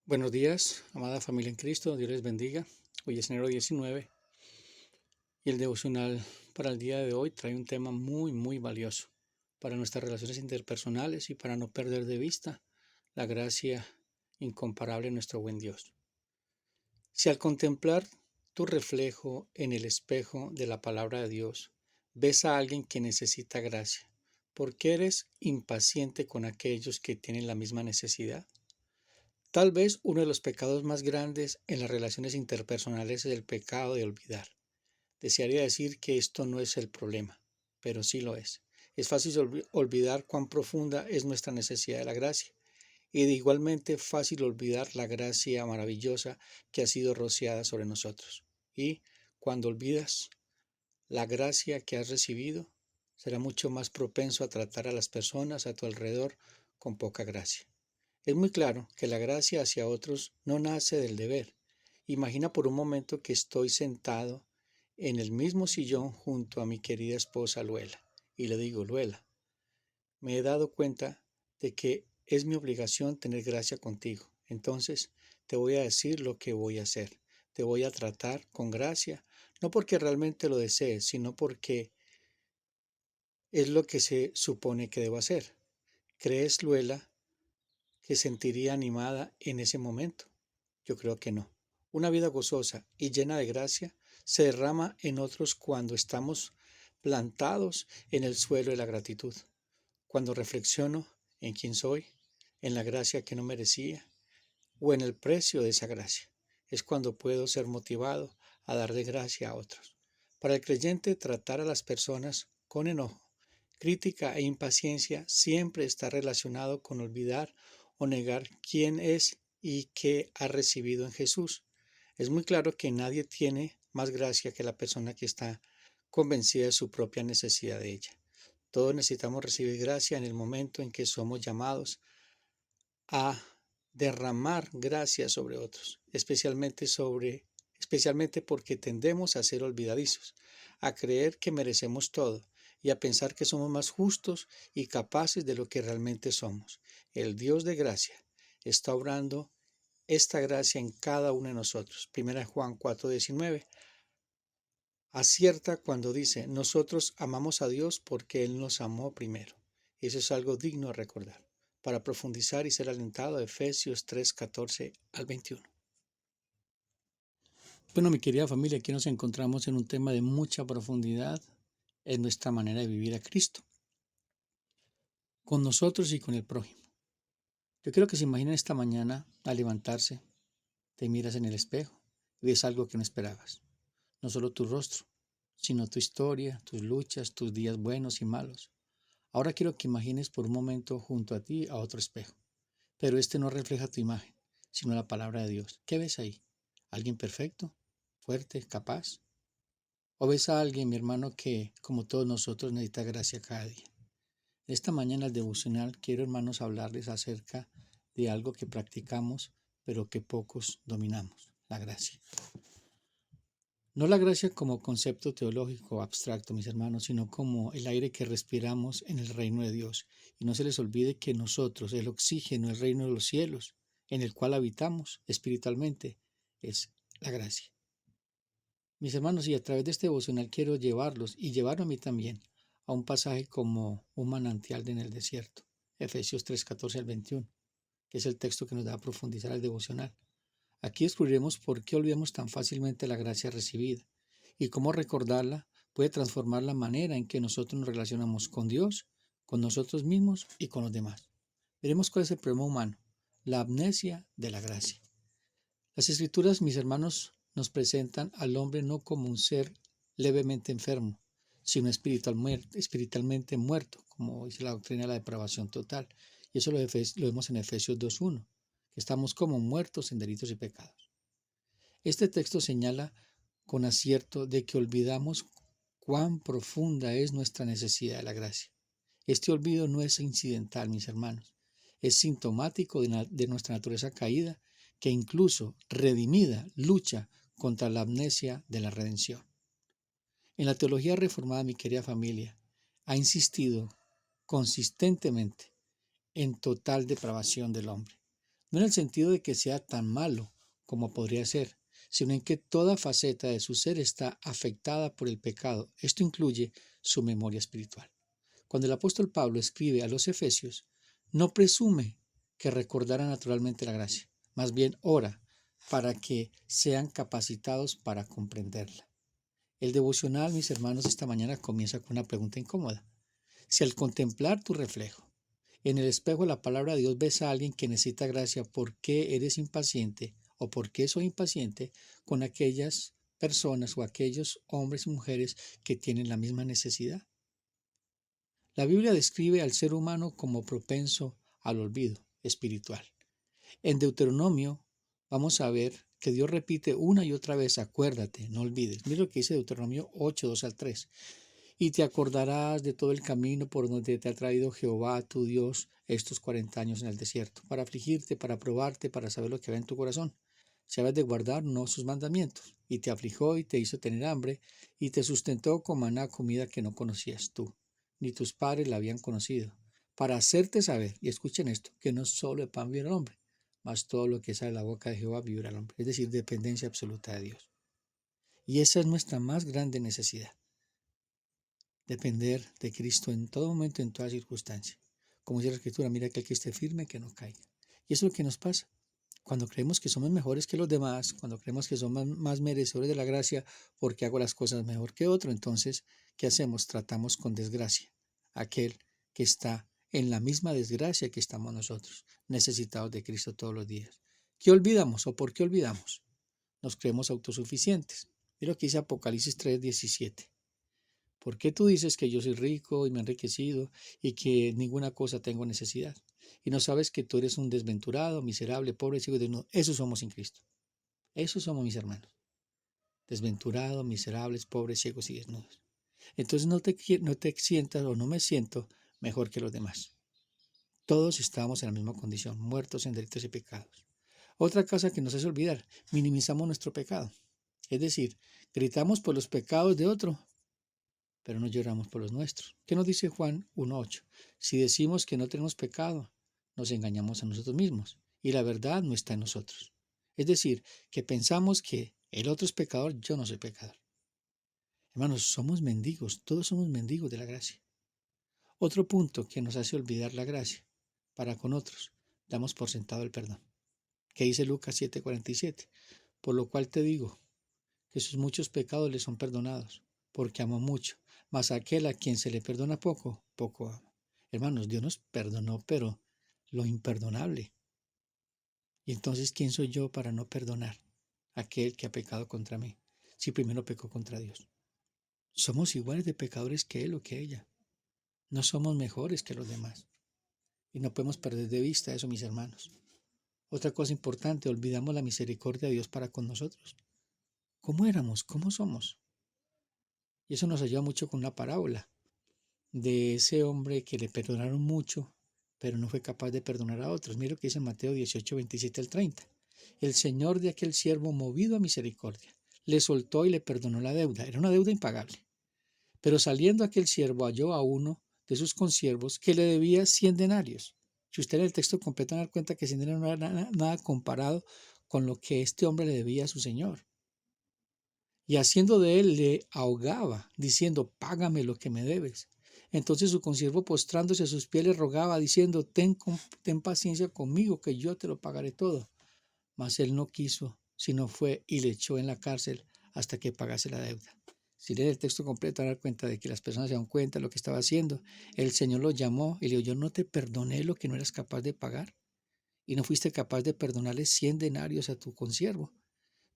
Buenos días, amada familia en Cristo, Dios les bendiga. Hoy es enero 19 y el devocional para el día de hoy trae un tema muy valioso para nuestras relaciones interpersonales y para no perder de vista la gracia incomparable de nuestro buen Dios. Si al contemplar tu reflejo en el espejo de la palabra de Dios, ves a alguien que necesita gracia, ¿por qué eres impaciente con aquellos que tienen la misma necesidad? Tal vez uno de los pecados más grandes en las relaciones interpersonales es el pecado de olvidar. Desearía decir que esto no es el problema, pero sí lo es. Es fácil olvidar cuán profunda es nuestra necesidad de la gracia y de igualmente fácil olvidar la gracia maravillosa que ha sido rociada sobre nosotros. Y cuando olvidas la gracia que has recibido, será mucho más propenso a tratar a las personas a tu alrededor con poca gracia. Es muy claro que la gracia hacia otros no nace del deber. Imagina por un momento que estoy sentado en el mismo sillón junto a mi querida esposa Luela y le digo, Luela, me he dado cuenta de que es mi obligación tener gracia contigo. Entonces te voy a decir lo que voy a hacer. Te voy a tratar con gracia, no porque realmente lo desees, sino porque es lo que se supone que debo hacer. ¿Crees, Luela, que sentiría animada en ese momento? Yo creo que no. Una vida gozosa y llena de gracia se derrama en otros cuando estamos plantados en el suelo de la gratitud, cuando reflexiono en quién soy, en la gracia que no merecía o en el precio de esa gracia. Es cuando puedo ser motivado a dar de gracia a otros. Para el creyente, tratar a las personas con enojo, crítica e impaciencia siempre está relacionado con olvidar o negar quién es y qué ha recibido en Jesús. Es muy claro que nadie tiene más gracia que la persona que está convencida de su propia necesidad de ella. Todos necesitamos recibir gracia en el momento en que somos llamados a derramar gracia sobre otros, especialmente porque tendemos a ser olvidadizos, a creer que merecemos todo y a pensar que somos más justos y capaces de lo que realmente somos. El Dios de gracia está obrando esta gracia en cada uno de nosotros. Primera Juan 4:19 acierta cuando dice, nosotros amamos a Dios porque Él nos amó primero. Eso es algo digno de recordar. Para profundizar y ser alentado, Efesios 3:14 al 21. Bueno, mi querida familia, aquí nos encontramos en un tema de mucha profundidad en nuestra manera de vivir a Cristo, con nosotros y con el prójimo. Yo quiero que se imaginen esta mañana al levantarse, te miras en el espejo y ves algo que no esperabas. No solo tu rostro, sino tu historia, tus luchas, tus días buenos y malos. Ahora quiero que imagines por un momento junto a ti a otro espejo, pero este no refleja tu imagen, sino la palabra de Dios. ¿Qué ves ahí? ¿Alguien perfecto, fuerte, capaz? ¿O ves a alguien, mi hermano, que, como todos nosotros, necesita gracia cada día? Esta mañana al devocional quiero, hermanos, hablarles acerca de algo que practicamos, pero que pocos dominamos, la gracia. No la gracia como concepto teológico abstracto, mis hermanos, sino como el aire que respiramos en el reino de Dios. Y no se les olvide que nosotros, el oxígeno, el reino de los cielos, en el cual habitamos espiritualmente, es la gracia. Mis hermanos, y a través de este devocional quiero llevarlos y llevarlo a mí también a un pasaje como un manantial en el desierto, Efesios 3:14 al 21, que es el texto que nos da a profundizar el devocional. Aquí descubriremos por qué olvidamos tan fácilmente la gracia recibida y cómo recordarla puede transformar la manera en que nosotros nos relacionamos con Dios, con nosotros mismos y con los demás. Veremos cuál es el problema humano, la amnesia de la gracia. Las Escrituras, mis hermanos, nos presentan al hombre no como un ser levemente enfermo, sino espiritualmente muerto, como dice la doctrina de la depravación total. Y eso lo vemos en Efesios 2:1, que estamos como muertos en delitos y pecados. Este texto señala con acierto de que olvidamos cuán profunda es nuestra necesidad de la gracia. Este olvido no es incidental, mis hermanos, es sintomático de nuestra naturaleza caída, que incluso redimida lucha contra la amnesia de la redención. En la teología reformada, mi querida familia, ha insistido consistentemente en total depravación del hombre. no en el sentido de que sea tan malo como podría ser, sino en que toda faceta de su ser está afectada por el pecado. Esto incluye su memoria espiritual. Cuando el apóstol Pablo escribe a los Efesios, no presume que recordara naturalmente la gracia, más bien ora para que sean capacitados para comprenderla. El devocional, mis hermanos, esta mañana comienza con una pregunta incómoda. Si al contemplar tu reflejo en el espejo de la palabra de Dios ves a alguien que necesita gracia, ¿por qué eres impaciente o por qué soy impaciente con aquellas personas o aquellos hombres y mujeres que tienen la misma necesidad? La Biblia describe al ser humano como propenso al olvido espiritual. En Deuteronomio vamos a ver que Dios repite una y otra vez, acuérdate, no olvides. Mira lo que dice Deuteronomio 8, 2 al 3. Y te acordarás de todo el camino por donde te ha traído Jehová tu Dios estos 40 años en el desierto, para afligirte, para probarte, para saber lo que va en tu corazón. Si habías de guardar no sus mandamientos, y te afligió y te hizo tener hambre, y te sustentó con maná, comida que no conocías tú, ni tus padres la habían conocido, para hacerte saber, y escuchen esto, que no solo de pan vive el hombre, mas todo lo que sale de la boca de Jehová vivirá el hombre, es decir, dependencia absoluta de Dios. Y esa es nuestra más grande necesidad. Depender de Cristo en todo momento, en toda circunstancia. Como dice la Escritura, mira que el que esté firme, que no caiga. Y eso es lo que nos pasa. Cuando creemos que somos mejores que los demás, cuando creemos que somos más merecedores de la gracia porque hago las cosas mejor que otro, entonces, ¿qué hacemos? Tratamos con desgracia a aquel que está en la misma desgracia que estamos nosotros, necesitados de Cristo todos los días. ¿Qué olvidamos o por qué olvidamos? Nos creemos autosuficientes. Mira lo que dice Apocalipsis 3:17. ¿Por qué tú dices que yo soy rico y me he enriquecido y que ninguna cosa tengo necesidad? Y no sabes que tú eres un desventurado, miserable, pobre, ciego y desnudo. Eso somos en Cristo. Eso somos mis hermanos. Desventurados, miserables, pobres, ciegos y desnudos. Entonces no te sientas o no me siento mejor que los demás. Todos estamos en la misma condición, muertos en delitos y pecados. Otra cosa que nos hace olvidar, minimizamos nuestro pecado. Es decir, gritamos por los pecados de otro, pero no lloramos por los nuestros. ¿Qué nos dice Juan 1:8? Si decimos que no tenemos pecado, nos engañamos a nosotros mismos y la verdad no está en nosotros. Es decir, que pensamos que el otro es pecador, yo no soy pecador. Hermanos, somos mendigos, todos somos mendigos de la gracia. Otro punto que nos hace olvidar la gracia para con otros, damos por sentado el perdón. ¿Qué dice Lucas 7:47? Por lo cual te digo que sus muchos pecados le son perdonados, porque amó mucho, mas aquel a quien se le perdona poco, poco ama. Hermanos, Dios nos perdonó, pero lo imperdonable. Y entonces, ¿quién soy yo para no perdonar a aquel que ha pecado contra mí, si primero pecó contra Dios? Somos iguales de pecadores que él o que ella. No somos mejores que los demás. Y no podemos perder de vista eso, mis hermanos. Otra cosa importante, olvidamos la misericordia de Dios para con nosotros. ¿Cómo éramos? ¿Cómo somos? Y eso nos ayuda mucho con una parábola de ese hombre que le perdonaron mucho, pero no fue capaz de perdonar a otros. Mira lo que dice Mateo 18:27 al 30. El señor de aquel siervo, movido a misericordia, le soltó y le perdonó la deuda. Era una deuda impagable. Pero saliendo aquel siervo halló a uno de sus consiervos que le debía 100 denarios. Si usted en el texto completo va a dar cuenta que 100 denarios no era nada comparado con lo que este hombre le debía a su señor. Y haciendo de él le ahogaba, diciendo, págame lo que me debes. Entonces su consiervo postrándose a sus pies le rogaba, diciendo, ten paciencia conmigo, que yo te lo pagaré todo. Mas él no quiso, sino fue y le echó en la cárcel hasta que pagase la deuda. Si lee el texto completo, van a dar cuenta de que las personas se dan cuenta de lo que estaba haciendo. El Señor lo llamó y le dijo, yo no te perdoné lo que no eras capaz de pagar. Y no fuiste capaz de perdonarle 100 denarios a tu consiervo.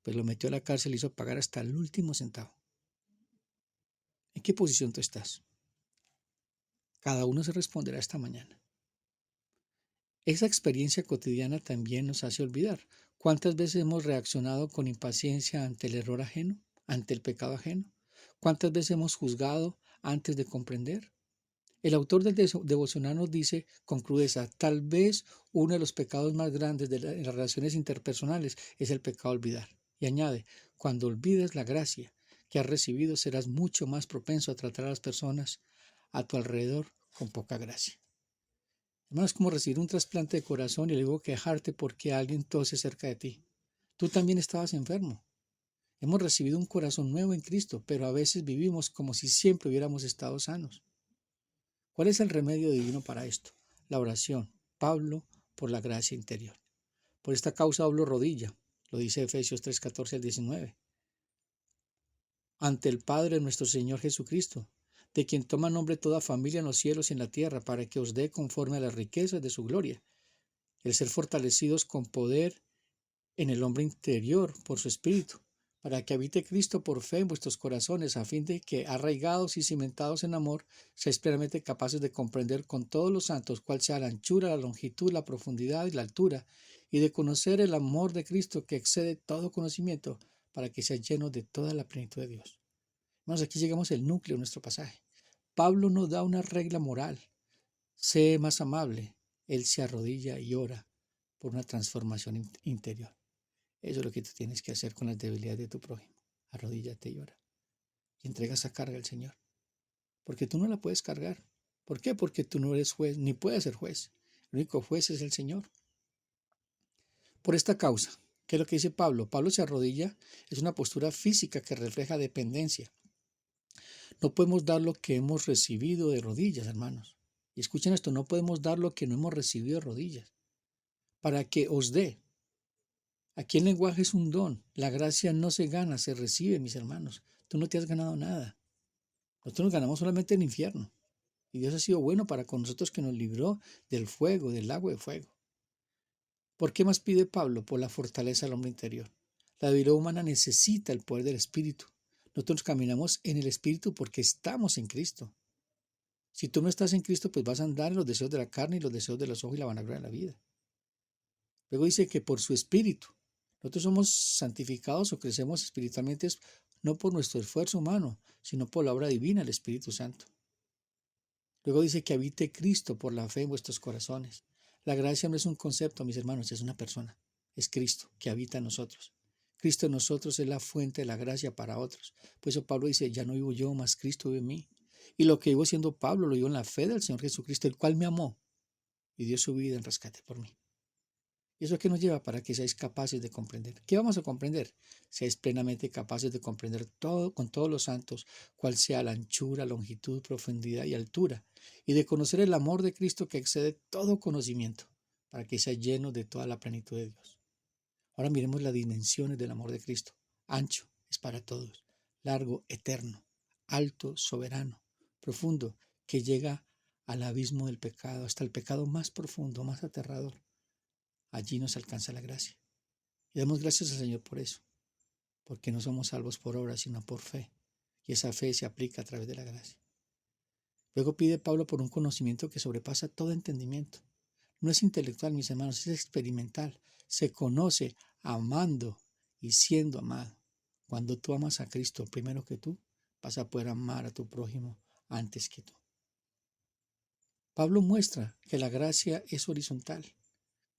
Pues lo metió a la cárcel y hizo pagar hasta el último centavo. ¿En qué posición tú estás? Cada uno se responderá esta mañana. Esa experiencia cotidiana también nos hace olvidar. ¿Cuántas veces hemos reaccionado con impaciencia ante el error ajeno, ante el pecado ajeno? ¿Cuántas veces hemos juzgado antes de comprender? El autor del devocional nos dice con crudeza, tal vez uno de los pecados más grandes en las relaciones interpersonales es el pecado de olvidar. Y añade, cuando olvides la gracia que has recibido, serás mucho más propenso a tratar a las personas a tu alrededor con poca gracia. Hermano, es como recibir un trasplante de corazón y luego quejarte porque alguien tose cerca de ti. Tú también estabas enfermo. Hemos recibido un corazón nuevo en Cristo, pero a veces vivimos como si siempre hubiéramos estado sanos. ¿Cuál es el remedio divino para esto? La oración. Pablo, por la gracia interior. Por esta causa doblo rodilla, lo dice Efesios 3:14 al 19, ante el Padre de nuestro Señor Jesucristo, de quien toma nombre toda familia en los cielos y en la tierra, para que os dé conforme a las riquezas de su gloria, el ser fortalecidos con poder en el hombre interior por su Espíritu, para que habite Cristo por fe en vuestros corazones, a fin de que, arraigados y cimentados en amor, seáis plenamente capaces de comprender con todos los santos cuál sea la anchura, la longitud, la profundidad y la altura, y de conocer el amor de Cristo que excede todo conocimiento, para que seáis llenos de toda la plenitud de Dios. Hermanos, aquí llegamos al núcleo de nuestro pasaje. Pablo nos da una regla moral. Sé más amable. Él se arrodilla y ora por una transformación interior. Eso es lo que tú tienes que hacer con las debilidades de tu prójimo. Arrodíllate y ora. Y entrega esa carga al Señor. Porque tú no la puedes cargar. ¿Por qué? Porque tú no eres juez, ni puedes ser juez. El único juez es el Señor. Por esta causa, ¿qué es lo que dice Pablo? Pablo se arrodilla, es una postura física que refleja dependencia. No podemos dar lo que hemos recibido de rodillas, hermanos. Y escuchen esto, no podemos dar lo que no hemos recibido de rodillas. Para que os dé. Aquí el lenguaje es un don. La gracia no se gana, se recibe, mis hermanos. Tú no te has ganado nada. Nosotros nos ganamos solamente el infierno. Y Dios ha sido bueno para con nosotros, que nos libró del fuego, del agua de fuego. ¿Por qué más pide Pablo? Por la fortaleza del hombre interior. La debilidad humana necesita el poder del Espíritu. Nosotros caminamos en el Espíritu porque estamos en Cristo. Si tú no estás en Cristo, pues vas a andar en los deseos de la carne y los deseos de los ojos y la vanagloria de la vida. Luego dice que por su Espíritu. Nosotros somos santificados o crecemos espiritualmente no por nuestro esfuerzo humano, sino por la obra divina del Espíritu Santo. Luego dice que habite Cristo por la fe en vuestros corazones. La gracia no es un concepto, mis hermanos, es una persona. Es Cristo que habita en nosotros. Cristo en nosotros es la fuente de la gracia para otros. Por eso Pablo dice, ya no vivo yo, mas Cristo vive en mí. Y lo que vivo siendo Pablo, lo vivo en la fe del Señor Jesucristo, el cual me amó y dio su vida en rescate por mí. ¿Y eso qué nos lleva? Para que seáis capaces de comprender. ¿Qué vamos a comprender? Seáis plenamente capaces de comprender todo con todos los santos, cuál sea la anchura, longitud, profundidad y altura, y de conocer el amor de Cristo que excede todo conocimiento, para que seáis llenos de toda la plenitud de Dios. Ahora miremos las dimensiones del amor de Cristo. Ancho es para todos, largo, eterno, alto, soberano, profundo, que llega al abismo del pecado, hasta el pecado más profundo, más aterrador. Allí nos alcanza la gracia. Y damos gracias al Señor por eso, porque no somos salvos por obras, sino por fe. Y esa fe se aplica a través de la gracia. Luego pide Pablo por un conocimiento que sobrepasa todo entendimiento. No es intelectual, mis hermanos, es experimental. Se conoce amando y siendo amado. Cuando tú amas a Cristo primero que tú, vas a poder amar a tu prójimo antes que tú. Pablo muestra que la gracia es horizontal.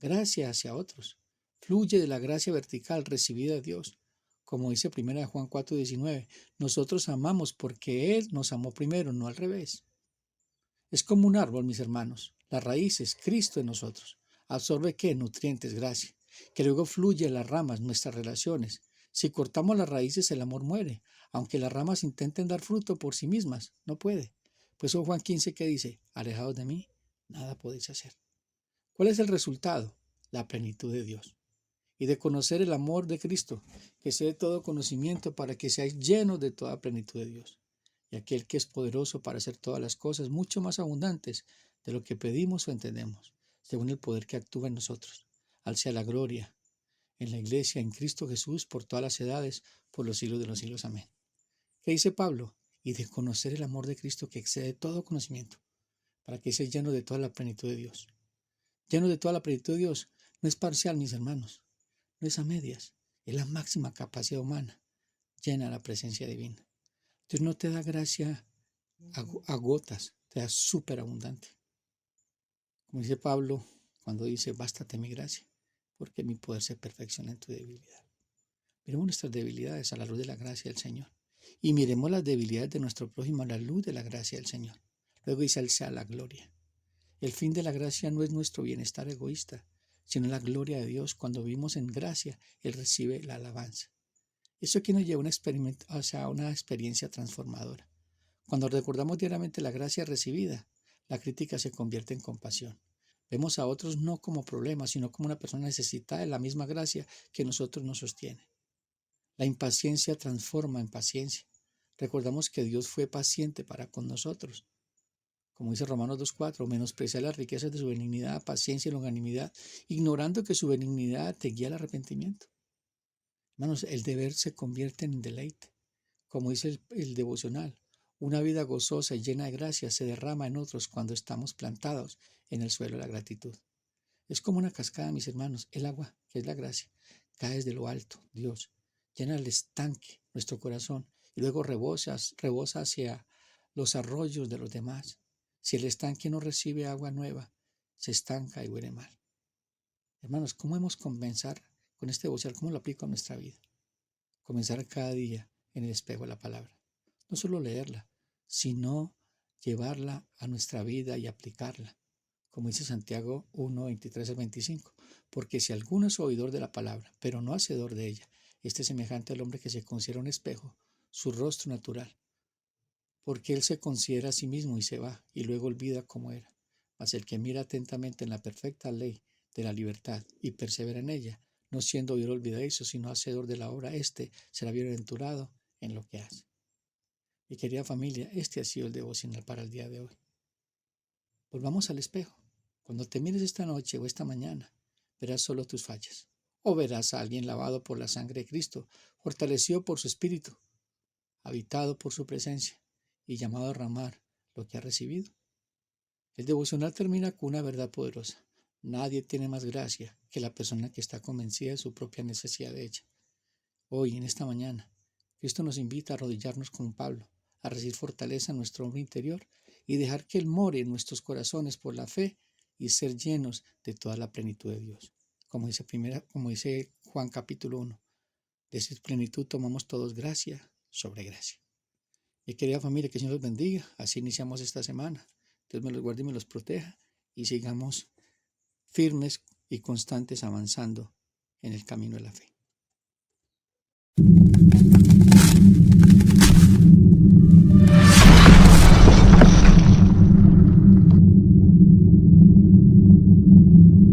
Gracia hacia otros. Fluye de la gracia vertical recibida de Dios. Como dice 1 Juan 4:19, nosotros amamos porque Él nos amó primero, no al revés. Es como un árbol, mis hermanos. La raíz es Cristo en nosotros. Absorbe ¿qué? Nutrientes, gracia, que luego fluye a las ramas, nuestras relaciones. Si cortamos las raíces, el amor muere. Aunque las ramas intenten dar fruto por sí mismas, no puede. Pues Juan 15 que dice, alejados de mí, nada podéis hacer. ¿Cuál es el resultado? La plenitud de Dios. Y de conocer el amor de Cristo, que sea todo conocimiento, para que seáis llenos de toda plenitud de Dios. Y aquel que es poderoso para hacer todas las cosas mucho más abundantes de lo que pedimos o entendemos, según el poder que actúa en nosotros. Al sea la gloria en la iglesia, en Cristo Jesús, por todas las edades, por los siglos de los siglos. Amén. ¿Qué dice Pablo? Y de conocer el amor de Cristo que excede todo conocimiento, para que seáis llenos de toda la plenitud de Dios. Lleno de toda la plenitud de Dios. No es parcial, mis hermanos. No es a medias. Es la máxima capacidad humana. Llena de la presencia divina. Dios no te da gracia a gotas. Te da súper abundante. Como dice Pablo cuando dice, bástate mi gracia, porque mi poder se perfecciona en tu debilidad. Miremos nuestras debilidades a la luz de la gracia del Señor. Y miremos las debilidades de nuestro prójimo a la luz de la gracia del Señor. Luego dice, al sea la gloria. El fin de la gracia no es nuestro bienestar egoísta, sino la gloria de Dios. Cuando vivimos en gracia, Él recibe la alabanza. Esto aquí nos lleva a una experiencia transformadora. Cuando recordamos diariamente la gracia recibida, la crítica se convierte en compasión. Vemos a otros no como problemas, sino como una persona necesitada de la misma gracia que nosotros nos sostiene. La impaciencia transforma en paciencia. Recordamos que Dios fue paciente para con nosotros. Como dice Romanos 2:4, menospreciar las riquezas de su benignidad, paciencia y longanimidad, ignorando que su benignidad te guía al arrepentimiento. Hermanos, el deber se convierte en deleite. Como dice el devocional, una vida gozosa y llena de gracia se derrama en otros cuando estamos plantados en el suelo de la gratitud. Es como una cascada, mis hermanos, el agua, que es la gracia, cae desde lo alto, Dios, llena el estanque, nuestro corazón, y luego rebosa hacia los arroyos de los demás. Si el estanque no recibe agua nueva, se estanca y huele mal. Hermanos, ¿cómo hemos comenzar con este devocional? ¿Cómo lo aplico a nuestra vida? Comenzar cada día en el espejo de la palabra. No solo leerla, sino llevarla a nuestra vida y aplicarla. Como dice Santiago 1, 23 al 25. Porque si alguno es oidor de la palabra, pero no hacedor de ella, este es semejante al hombre que se considera un espejo, su rostro natural. Porque él se considera a sí mismo y se va, y luego olvida cómo era. Mas el que mira atentamente en la perfecta ley de la libertad y persevera en ella, no siendo oidor olvidadizo, sino hacedor de la obra, este será bienaventurado en lo que hace. Mi querida familia, este ha sido el devocional para el día de hoy. Volvamos al espejo. Cuando te mires esta noche o esta mañana, verás solo tus fallas. O verás a alguien lavado por la sangre de Cristo, fortalecido por su espíritu, habitado por su presencia y llamado a derramar lo que ha recibido. El devocional termina con una verdad poderosa. Nadie tiene más gracia que la persona que está convencida de su propia necesidad de ella. Hoy, en esta mañana, Cristo nos invita a arrodillarnos como Pablo, a recibir fortaleza en nuestro hombre interior y dejar que Él more en nuestros corazones por la fe y ser llenos de toda la plenitud de Dios. Como dice Juan capítulo 1, de esa plenitud tomamos todos gracia sobre gracia. Mi querida familia, que el Señor los bendiga. Así iniciamos esta semana. Dios me los guarde y me los proteja y sigamos firmes y constantes avanzando en el camino de la fe.